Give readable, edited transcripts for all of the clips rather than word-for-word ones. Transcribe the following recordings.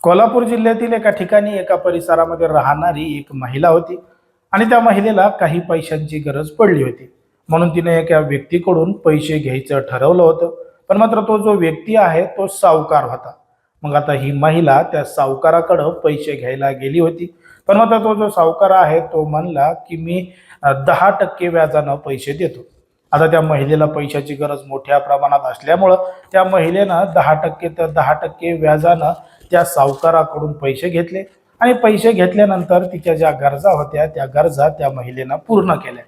कोल्हापूर जिल्ह्यातील एका ठिकाणी एका परिसरामध्ये राहणारी एक महिला होती आणि त्या महिलेला काही पैशांची गरज पडली होती. म्हणून तिने एका व्यक्तीकडून पैसे घ्यायचं ठरवलं होतं. पण मात्र तो जो व्यक्ती आहे तो सावकार होता. मग आता ही महिला त्या सावकाराकडे पैसे घ्यायला गेली होती. पण मात्र तो जो सावकार आहे तो म्हणला की मी 10% व्याजानं पैसे देतो. आता त्या महिलेला पैशाची गरज मोठ्या प्रमाणात असल्यामुळं त्या महिलेनं 10% तर 10% व्याजानं त्या सावकाराकडून पैसे घेतले आणि पैसे घेतल्यानंतर तिच्या ज्या गरजा होत्या त्या गरजा त्या महिलेनं पूर्ण केल्या.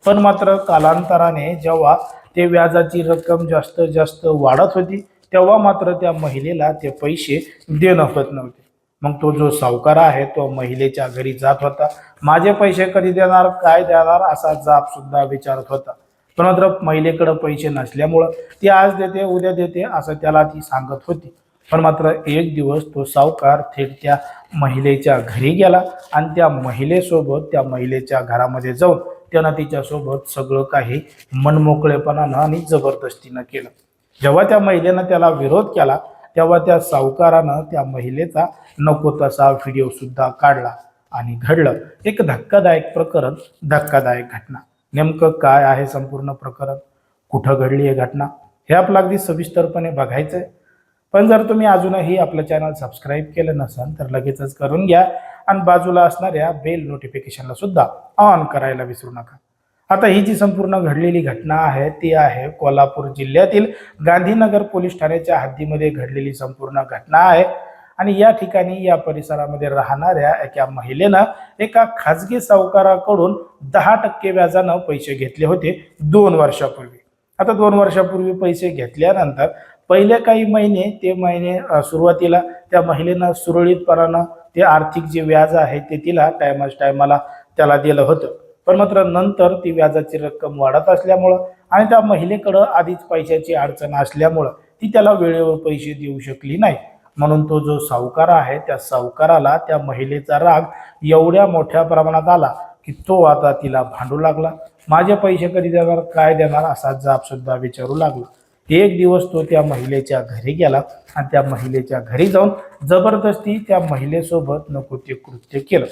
पण मात्र कालांतराने जेव्हा ते व्याजाची रक्कम जास्त जास्त वाढत होती तेव्हा मात्र त्या महिलेला ते पैसे देणं होत नव्हते. मग तो जो सावकार आहे तो महिलेच्या घरी जात होता. माझे पैसे कधी देणार, काय देणार असा जाब सुद्धा विचारत होता. पण मात्र महिलेकडे पैसे नसल्यामुळं ती आज देते उद्या देते असं त्याला ती सांगत होती. पण मात्र एक दिवस तो सावकार थेट त्या महिलेच्या घरी गेला आणि त्या महिलेसोबत त्या महिलेच्या घरामध्ये जाऊन त्यानं तिच्यासोबत सगळं काही मनमोकळेपणानं आणि जबरदस्तीनं केलं. जेव्हा त्या महिलेनं त्याला विरोध केला तेव्हा त्या सावकारानं त्या महिलेचा नको तसा व्हिडिओ सुद्धा काढला आणि घडलं एक धक्कादायक प्रकरण, धक्कादायक घटना. नेमकं काय आहे संपूर्ण प्रकरण, कुठं घडली ही घटना, हे आपलं अगदी सविस्तरपणे बघायचं आहे. पण जर तुम्ही अजूनही आपलं चॅनल सबस्क्राईब केलं नसेल तर लगेचच करून घ्या आणि बाजूला असणाऱ्या बेल नोटिफिकेशनला सुद्धा ऑन करायला विसरू नका. आता ही जी संपूर्ण घडलेली घटना आहे ती आहे कोल्हापूर जिल्ह्यातील गांधीनगर पोलीस ठाण्याच्या हद्दीमध्ये घडलेली संपूर्ण घटना आहे. आणि या ठिकाणी या परिसरामध्ये राहणाऱ्या एका महिलेनं एका खाजगी सावकाराकडून 10% व्याजानं पैसे घेतले होते 2 वर्षापूर्वी. आता 2 वर्षापूर्वी पैसे घेतल्यानंतर पहिले काही महिने ते महिने सुरुवातीला त्या महिलेनं सुरळीतपणानं ते आर्थिक जे व्याज आहे ते तिला टायमाला त्याला दिलं होतं. पण मात्र नंतर ती व्याजाची रक्कम वाढत असल्यामुळं आणि त्या महिलेकडं आधीच पैशाची अडचण असल्यामुळं ती त्याला वेळेवर पैसे देऊ शकली नाही. म्हणून तो जो सावकार आहे त्या सावकाराला त्या महिलेचा राग एवढ्या मोठ्या प्रमाणात आला की तो आता तिला भांडू लागला. माझे पैसे कधी देणार, काय देणार असा जाब सुद्धा विचारू लागला. एक दिवस तो त्या महिलेच्या घरी गेला आणि त्या महिलेच्या घरी जाऊन जबरदस्ती त्या महिलेसोबत नको ते कृत्य केलं.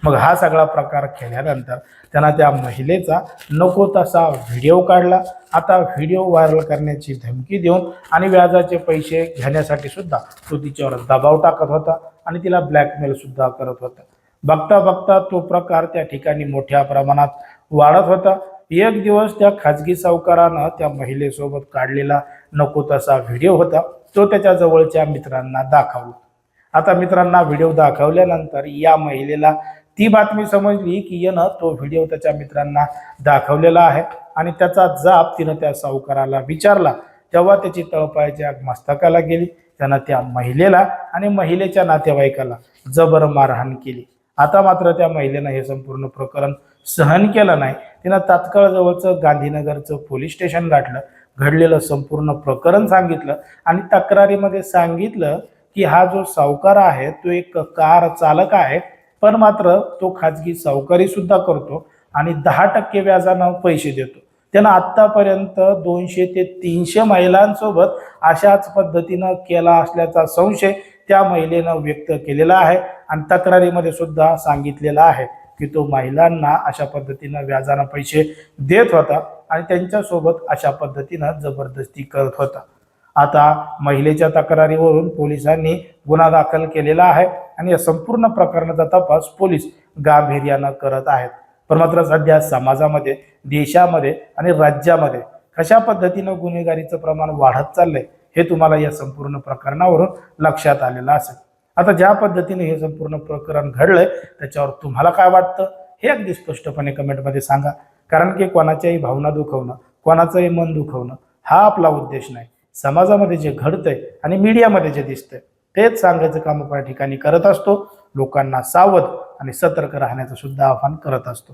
मग हा सगळा प्रकार केल्यानंतर त्यांना त्या महिलेचा नको तसा व्हिडिओ काढला. आता व्हिडिओ व्हायरल करण्याची धमकी देऊन आणि व्याजाचे पैसे घेण्यासाठी सुद्धा तो तिच्यावर दबाव टाकत होता आणि तिला ब्लॅकमेल सुद्धा करत होता. बघता बघता तो प्रकार त्या ठिकाणी मोठ्या प्रमाणात वाढत होता. एक दिवस त्या खाजगी सावकारानं त्या महिलेसोबत काढलेला नको तसा व्हिडिओ होता तो त्याच्या जवळच्या मित्रांना दाखवला. आता मित्रांना व्हिडिओ दाखवल्यानंतर या महिलेला ती बातमी समजली की यानं तो व्हिडिओ त्याच्या मित्रांना दाखवलेला आहे आणि त्याचा जाब तिनं त्या सावकाराला विचारला. तेव्हा त्याची तळपायाची आग मस्तकाला गेली. त्यानं त्या महिलेला आणि महिलेच्या नातेवाईकाला जबर मारहाण केली. आता मात्र त्या महिलेनं हे संपूर्ण प्रकरण सहन केलं नाही. तिनं तात्काळ जवळचं गांधीनगरचं पोलीस स्टेशन गाठलं, घडलेलं संपूर्ण प्रकरण सांगितलं आणि तक्रारीमध्ये सांगितलं की हा जो सावकार आहे तो एक कार चालक आहे. पण मात्र तो खाजगी सावकारी सुद्धा करतो आणि 10% व्याजानं पैसे देतो. त्यानं आत्तापर्यंत 200 ते 300 महिलांसोबत अशाच पद्धतीनं केला असल्याचा संशय त्या महिलेनं व्यक्त केलेला आहे आणि तक्रारीमध्ये सुद्धा सांगितलेलं आहे की तो महिलांना अशा पद्धतीनं व्याजानं पैसे देत होता आणि त्यांच्यासोबत अशा पद्धतीनं जबरदस्ती करत होता. आता महिलेच्या तक्रारीवरून पोलिसांनी गुन्हा दाखल केलेला आहे आणि या संपूर्ण प्रकरणाचा तपास पोलीस गांभीर्यानं करत आहेत. पण मात्र सध्या समाजामध्ये, देशामध्ये आणि राज्यामध्ये कशा पद्धतीनं गुन्हेगारीचं प्रमाण वाढत चाललंय हे तुम्हाला या संपूर्ण प्रकरणावरून लक्षात आलेलं असेल. आता ज्या पद्धतीने हे संपूर्ण प्रकरण घडलंय त्याच्यावर तुम्हाला काय वाटतं हे अगदी स्पष्टपणे कमेंटमध्ये सांगा. कारण की कोणाच्याही भावना दुखवणं, कोणाचंही मन दुखवणं हा आपला उद्देश नाही. समाजामध्ये जे घडतंय आणि मीडियामध्ये जे दिसतंय तेच सांगायचं काम आपण ठिकाणी करत असतो. लोकांना सावध आणि सतर्क राहण्याचं सुद्धा आवाहन करत असतो.